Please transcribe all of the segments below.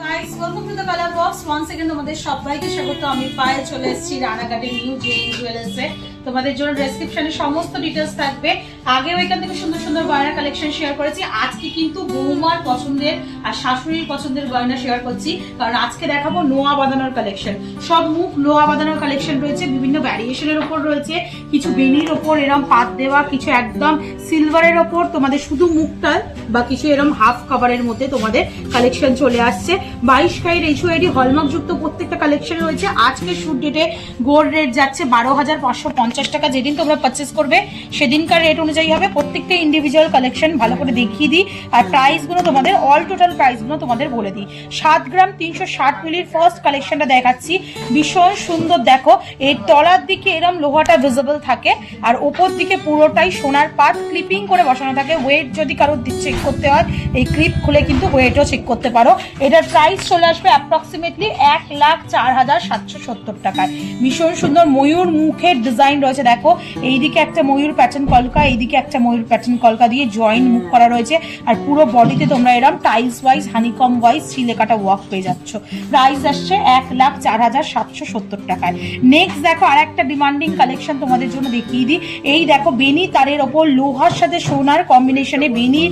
Guys welcome to the colour box once again তোমাদের সবাইকে স্বাগত। আমি পায়ে চলে এসেছি রানাঘাটের নিউ জেইন জুয়েলার্সে। তোমাদের জন্য ডেসক্রিপশনে সমস্ত ডিটেইলস থাকবে। আগেও এখান থেকে সুন্দর সুন্দর গয়না কালেকশন শেয়ার করেছি। আজকে কিন্তু বৌমার পছন্দের আর শাশুড়ির পছন্দের গয়না শেয়ার করছি, কারণ আজকে দেখাবো নোয়া বাঁধানোর কালেকশন। সব মুখ লোয়া বাঁধানোর কালেকশন রয়েছে, বিভিন্ন ভ্যারিয়েশনের উপর রয়েছে, কিছু বেনির ওপর এরম পাত দেওয়া, কিছু একদম সিলভারের ওপর তোমাদের শুধু মুখটা, বা কিছু এরম হাফ কভারের মধ্যে তোমাদের কালেকশন চলে আসছে। 22 ক্যারেট HOID হলমার্ক যুক্ত প্রত্যেকটা কালেকশন রয়েছে। আজকে শুট ডেটে গোল্ড রেট যাচ্ছে 12,550 টাকা। যেদিন তোমরা পারচেস করবে সেদিনকার রেট অনুযায়ী হবে। প্রত্যেকটা ইন্ডিভিজুয়াল কালেকশন ভালো করে দেখিয়ে দিই, আর প্রাইসগুলো তোমাদের অল টোটাল প্রাইসগুলো তোমাদের বলে দিই। 7 গ্রাম 360 মিলির ফার্স্ট কালেকশনটা দেখাচ্ছি, ভীষণ সুন্দর। দেখো এর তলার দিকে এরম লোহাটা ভিজিবল থাকে, আর ওপর দিকে পুরোটাই সোনার পাত ক্লিপিং করে বসানো থাকে। ওয়েট যদি কারোর চেক করতে হয় এই ক্লিপ খুলে কিন্তু ওয়েটও চেক করতে পারো। এটার প্রাইস চলে আসবে অ্যাপ্রক্সিমেটলি 1,04,770 টাকায়। ভীষণ সুন্দর ময়ূর মুখের ডিজাইন রয়েছে। দেখো এইদিকে একটা ময়ূর প্যাটার্ন কলকা, এইদিকে একটা ময়ূর প্যাটার্ন কলকা দিয়ে জয়েন্ট মুখ করা রয়েছে, আর পুরো বডিতে তোমরা এরকম টাইলস ওয়াইজ হানিকম ওয়াইজ সিলে কাটা ওয়ার্ক পেয়ে যাচ্ছ। প্রাইস আসছে 1,04,770 টাকায়। নেক্সট দেখো আর একটা ডিমান্ডিং কালেকশন তোমাদের জন্য দেখিয়ে দিই। এই দেখো বেনি তারের ওপর লোহার সাথে সোনার কম্বিনেশনে বেনি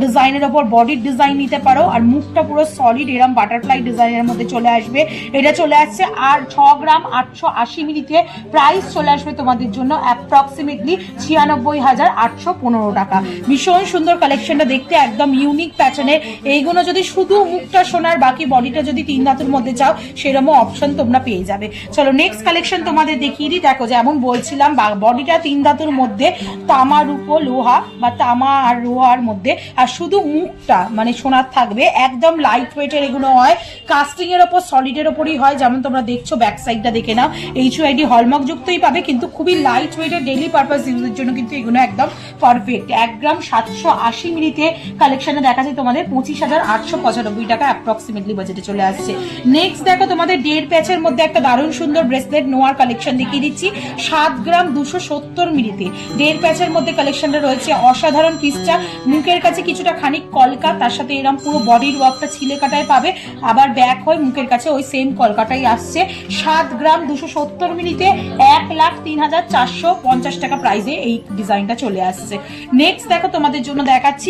ডিজাইনের ওপর বডির ডিজাইন নিতে পারো, আর মুখটা পুরো সলিড এরকম বাটারফ্লাই ডিজাইনের মধ্যে চলে আসবে। এটা চলে আসছে আর 6 গ্রাম 880 মিলিতে। প্রাইস চলে আসবে তোমাদের জন্য অ্যাপ্রক্সিমেটলি 96,815 টাকা। ভীষণ সুন্দর কালেকশনটা দেখতে, একদম ইউনিক প্যাটার্নের। এইগুলো যদি শুধু মুখটা সোনার বাকি বডিটা যদি 3 ধাতুর মধ্যে চাও সেরকম অপশন তোমরা পেয়ে যাবে। চলো নেক্সট কালেকশন তোমাদের দেখিয়ে দিই। দেখো যেমন বলছিলাম বডিটা 3 ধাতুর মধ্যে, তামা রূপো লোহা বা তামা আর লোহার মধ্যে, আর শুধু মুখটা মানে সোনার থাকবে। একদম লাইট ওয়েটের এগুলো হয়, কাস্টিং এর ওপর সলিডের ওপরই হয়। যেমন তোমরা দেখছো ব্যাক সাইডটা দেখে নাও, HOID হলমার্ক যুক্তই পাবে, কিন্তু খুবই লাইট ওয়েটের ডেইলি পারপাস ইউজের জন্য কিন্তু এগুলো একদম পারফেক্ট। 1 গ্রাম 780 মিলিতে কালেকশনে দেখা যায় তোমাদের 25,895 টাকা অ্যাপ্রক্সিমেটলি বাজেটে চলে আসছে। নেক্সট দেখো তোমাদের 1.5 প্যাচের মধ্যে একটা দারুণ সুন্দর ব্রেসলেট নোয়ার কালেকশন দেখিয়ে দিচ্ছি। 7 গ্রাম 270 মিলিতে 1.5 প্যাচের মধ্যে কালেকশনটা রয়েছে। অসাধারণ পিসটা, মুখের কাছে কিছুটা খানিক কলকা, তার সাথে এরকম পুরো বডির ওয়ার্কটা ছিলে কাটায় পাবে, আবার ব্যাক হয় মুখের কাছে ওই সেম কলকাটাই আসছে। 7 গ্রাম 270 মিলিতে 1,03,450 টাকা প্রাইসে এই ডিজাইনটা চলে আসছে। নেক্সট দেখো তোমাদের জন্য দেখাচ্ছি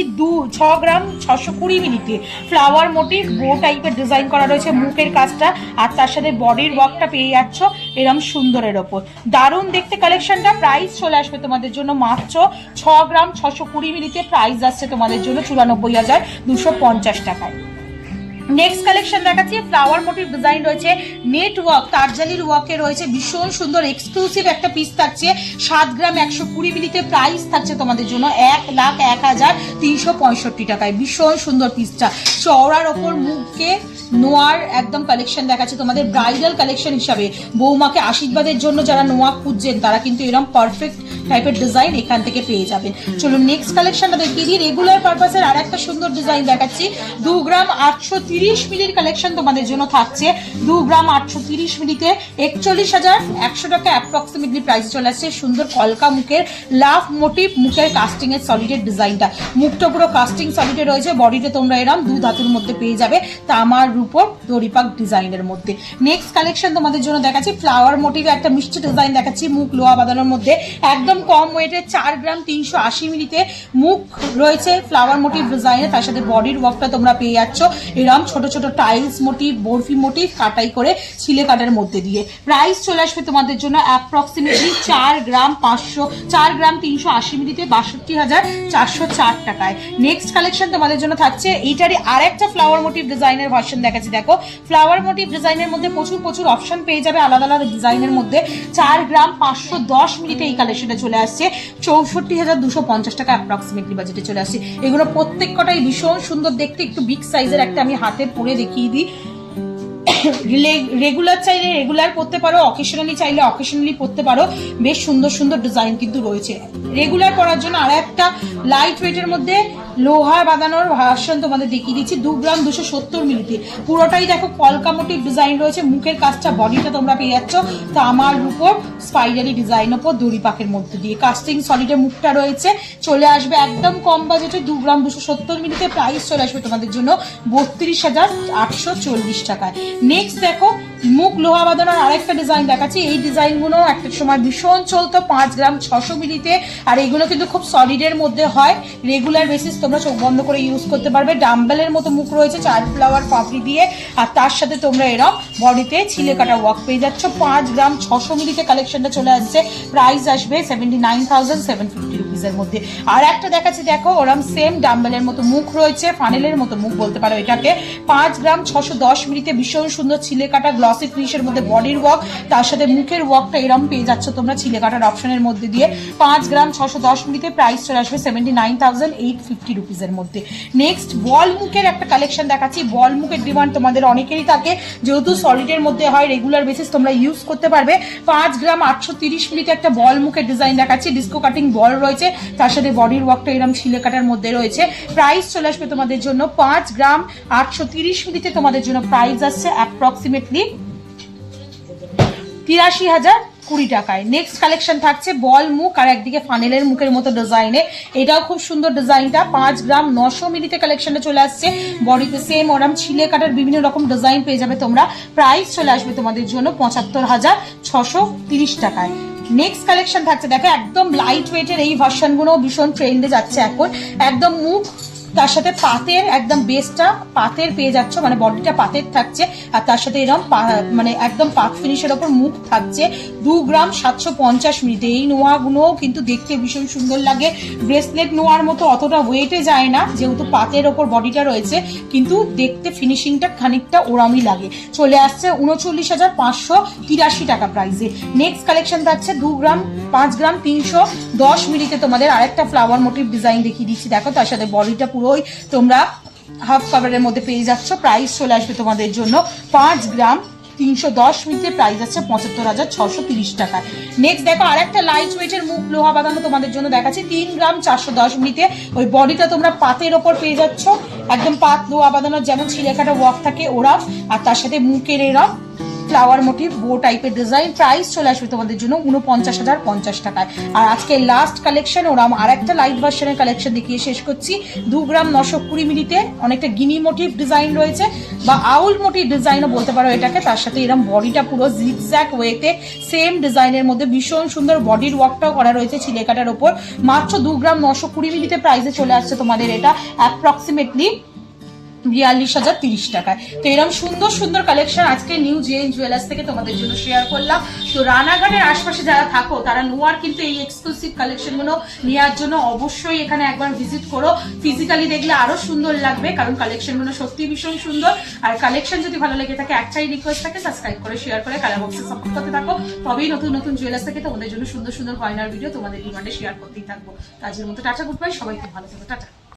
6 গ্রাম 620 মিলিতে ফ্লাওয়ার মোটিভ বো টাইপের ডিজাইন করা রয়েছে মুখের কাজটা, আর তার সাথে বডির ওয়ার্কটা পেয়ে যাচ্ছ এরকম সুন্দরের ওপর। দারুণ দেখতে কালেকশনটা। প্রাইস চলে আসবে তোমাদের জন্য মাত্র 6 গ্রাম 620 মিলিতে। প্রাইস আসছে তোমাদের জন্য 94,250 টাকায়। নেক্সট কালেকশন দেখাচ্ছি, ফ্লাওয়ার মোটিভ ডিজাইন রয়েছে, নেট ওয়ার্ক তারজালির ওয়ার্কে রয়েছে, ভীষণ সুন্দর এক্সক্লুসিভ একটা পিস থাকছে। 7 গ্রাম 120 মিলিতে। প্রাইস থাকছে তোমাদের জন্য 1,01,365 টাকায়। ভীষণ সুন্দর পিসটা, চওড়ার ওপর মুখকে নোয়ার একদম কালেকশন দেখাচ্ছে তোমাদের ব্রাইডাল কালেকশন হিসাবে। বৌমাকে আশীর্বাদের জন্য যারা নোয়া খুঁজছেন তারা কিন্তু এরকম পারফেক্ট টাইপের ডিজাইন এখান থেকে পেয়ে যাবেন। চলো নেক্সট কালেকশনটা দেখিয়ে দিই। রেগুলার পারপাসের আর একটা সুন্দর ডিজাইন দেখাচ্ছি। 2 গ্রাম 830 মিলির কালেকশন তোমাদের জন্য থাকছে। 2 গ্রাম 830 মিলিতে 41,100 টাকা অ্যাপ্রক্সিমেটলি প্রাইস চলে আসছে। সুন্দর কলকা মুখের লাভ মোটিভ মুখের কাস্টিং এর সলিডের ডিজাইনটা, মুখটা পুরো কাস্টিং সলিডে রয়েছে, বডিতে তোমরা এরম 2 ধাতুর মধ্যে পেয়ে যাবে তামার রূপর দড়িপাক ডিজাইনের মধ্যে। নেক্সট কালেকশন তোমাদের জন্য দেখাচ্ছি ফ্লাওয়ার মোটিভে একটা মিষ্টি ডিজাইন দেখাচ্ছি মুখ লোহা বাঁধানোর মধ্যে। একদম কম ওয়েটে 4 গ্রাম 380 মিলিতে মুখ রয়েছে ফ্লাওয়ার মোটিভ ডিজাইনে, তার সাথে বডির ওয়ার্কটা তোমরা পেয়ে যাচ্ছ এরকম ছোট ছোট টাইলস মোটিভ বরফি মোটিভ কাটাই করে ছিলে কাটার মধ্যে দিয়ে। প্রাইস চলে আসবে তোমাদের জন্য অ্যাপ্রক্সিমেটলি 4 গ্রাম 380 মিলিতে 62,404 টাকায়। নেক্সট কালেকশন তোমাদের জন্য থাকছে এইটারই আর একটা ফ্লাওয়ার মোটিভ ডিজাইনের ভার্সন দেখাচ্ছি। দেখো ফ্লাওয়ার মোটিভ ডিজাইনের মধ্যে প্রচুর অপশন পেয়ে যাবে আলাদা আলাদা ডিজাইনের মধ্যে। 4 গ্রাম 510 মিলিতে এই কালেকশনটা চলে আসছে 64,250 টাকা অ্যাপ্রক্সিমেটলি বাজেটে চলে আসছে। এগুলো প্রত্যেক কটাই ভীষণ সুন্দর দেখতে, একটু বিগ সাইজের একটা আমি হাতে পরে দেখিয়ে দিই। রেগুলার চাইলে রেগুলার পরতে পারো, অকেশনালি চাইলে অকেশনালি পরতে পারো। বেশ সুন্দর সুন্দর ডিজাইন কিন্তু রয়েছে। রেগুলার পরার জন্য আর একটা লাইট ওয়েটের মধ্যে লোহা বাঁধানোর ভার্সন তোমাদের দেখিয়ে দিচ্ছি 2 গ্রাম 270 মিলিতে। পুরোটাই দেখো কলকা মোটিভ ডিজাইন রয়েছে, মুখের কাজটা বডিটা তোমরা পেয়ে যাচ্ছ তামার উপর স্পাইরালি ডিজাইন উপর দড়ি পাকের মধ্যে দিয়ে। কাস্টিং সলিডের মুখটা রয়েছে, চলে আসবে একদম কম বাজেটে 2 গ্রাম 270 মিলিতে। প্রাইস চলে আসবে তোমাদের জন্য 32,840 টাকায়। নেক্সট দেখো মুখ লোহা বাঁধানোর আরেকটা ডিজাইন দেখাচ্ছি। এই ডিজাইনগুলো একটা সময় ভীষণ চলতো 5 গ্রাম 600 মিলিতে, আর এগুলো কিন্তু খুব সলিডের মধ্যে হয়, রেগুলার বেসিস তোমরা চোখ বন্ধ করে ইউজ করতে পারবে। ডাম্বেলের মতো মুখ রয়েছে চার ফ্লাওয়ার পাপড়ি দিয়ে, আর তার সাথে তোমরা এরকম বডিতে ছিলে কাটা ওয়ার্ক পেয়ে যাচ্ছ। 5 গ্রাম 600 মিলিতে কালেকশনটা চলে আসছে, প্রাইস আসবে 79,750 রুপিসের মধ্যে। আর একটা দেখাচ্ছি দেখো, ওরম সেম ডাম্বেলের মতো মুখ রয়েছে, ফানেলের মতো মুখ বলতে পারো এটাকে। 5 গ্রাম 610 মিলিতে ভীষণ সুন্দর ছিলে কাটা গ্লসি ফিনিশের মধ্যে বডির ওয়ার্ক, তার সাথে মুখের ওয়ার্কটা এরকম পেয়ে যাচ্ছ তোমরা ছিলে কাটার অপশনের মধ্যে দিয়ে। 5 গ্রাম 610 মিলিতে প্রাইস চলে আসবে 79,850 রুপিসের মধ্যে। নেক্সট বল মুখের একটা কালেকশন দেখাচ্ছি। বল মুখের ডিমান্ড তোমাদের অনেকেরই থাকে, যেহেতু সলিডের মধ্যে হয়, রেগুলার বেসিস তোমরা ইউজ করতে পারবে। 5 গ্রাম 830 মিলিতে একটা বল মুখের ডিজাইন দেখাচ্ছি, ডিস্কো কাটিং বল রয়েছে, তার সাথে বডির ওয়ার্কটা এরকম ছিলে কাটার মধ্যে রয়েছে। প্রাইস চলে আসবে তোমাদের জন্য 5 গ্রাম 830 মিলিতে তোমাদের জন্য প্রাইস আসছে অ্যাপ্রক্সিমেটলি 83,020 টাকায়। নেক্সট কালেকশন থাকছে বল মুখ আর একদিকে ফানেলের মুখের মতো ডিজাইনে, এটাও খুব সুন্দর ডিজাইনটা। 5 গ্রাম 900 মিলিতে কালেকশনটা চলে আসছে, বডিতে সেম ওরম ছিলে কাটার বিভিন্ন রকম ডিজাইন পেয়ে যাবে তোমরা। প্রাইস চলে আসবে তোমাদের জন্য 75,630 টাকায়। নেক্সট কালেকশন থাকছে দেখো, একদম লাইট ওয়েটের এই ভার্সনগুলো ভীষণ ট্রেন্ডে যাচ্ছে এখন। একদম মুখ তার সাথে পাতের একদম বেসটা পাতের পেয়ে যাচ্ছ, মানে বডিটা পাতের থাকছে, আর তার সাথে এরকম মানে একদম পাত ফিনিশের ওপর মুখ থাকছে। 2 গ্রাম 750 মিলিতে। এই নোয়াগুলোও কিন্তু দেখতে ভীষণ সুন্দর লাগে, ব্রেসলেট নোয়ার মতো অতটা ওয়েটে যায় না, যেহেতু পাতের ওপর বডিটা রয়েছে, কিন্তু দেখতে ফিনিশিংটা খানিকটা ওরামই লাগে। চলে আসছে 39,583 টাকা প্রাইসে। নেক্সট কালেকশন থাকছে 5 গ্রাম 310 মিলিতে তোমাদের আরেকটা ফ্লাওয়ার মোটিভ ডিজাইন দেখিয়ে দিচ্ছি দেখো, তার সাথে বডিটা পুরোই তোমরা হাফ কাভারের মধ্যে পেয়ে যাচ্ছ। প্রাইস চলে আসবে তোমাদের জন্য 5 গ্রাম 310 মিলিতে প্রাইস আছে 75,630 টাকা। নেক্সট দেখো আরেকটা লাইট ওয়েটের মুখ লোহা বাঁধানো তোমাদের জন্য দেখাচ্ছি। 3 গ্রাম 410 মিলিতে ওই বডিটা তোমরা পাতের ওপর পেয়ে যাচ্ছ, একদম পাত লোহা বাঁধানোর যেমন ছিলেখাটা ওয়ার্ক থাকে ওরাম, আর তার সাথে মুখের এরম ফ্লাওয়ার মোটিভ বো টাইপের ডিজাইন। প্রাইস চলে আসবে তোমাদের জন্য 49,050 টাকায়। আর আজকে লাস্ট কালেকশন ওরাম আর একটা লাইট ভার্সনের কালেকশন দেখিয়ে শেষ করছি। 2 গ্রাম 920 মিলিতে অনেকটা গিনি মোটিভ ডিজাইন রয়েছে, বা আউল মোটিভ ডিজাইনও বলতে পারো এটাকে। তার সাথে এরকম বডিটা পুরো জিগজ্যাগ ওয়েতে সেম ডিজাইনের মধ্যে ভীষণ সুন্দর বডির ওয়ার্কটাও করা রয়েছে ছিলে কাটার ওপর। মাত্র 2 গ্রাম 920 মিলিতে প্রাইসে চলে আসছে তোমাদের এটা অ্যাপ্রক্সিমেটলি 42,030 টাকায়। তো এরকম সুন্দর সুন্দর কালেকশন আজকে নিউ জেন জুয়েলার্স থেকে তোমাদের জন্য শেয়ার করলাম। তো রানাঘাটের আশপাশে যারা থাকো তারা নোয়ার কিন্তু এই এক্সক্লুসিভ কালেকশনগুলো নেওয়ার জন্য অবশ্যই এখানে একবার ভিজিট করো। ফিজিক্যালি দেখলে আরো সুন্দর লাগবে, কারণ কালেকশনগুলো সত্যি ভীষণ সুন্দর। আর কালেকশন যদি ভালো লেগে থাকে একটাই রিকোয়েস্ট থাকে, সাবস্ক্রাইব করে শেয়ার করে কালার বক্সে সাপোর্ট করতে থাকো, তবেই নতুন নতুন জুয়েলার্স থেকে তোমাদের জন্য সুন্দর সুন্দর গয়নার ভিডিও তোমাদের ডিমান্ডে শেয়ার করতেই থাকবো। কাজের মতো টাটা, গুড বাই, সবাই খুব ভালো থাকো, টাটা।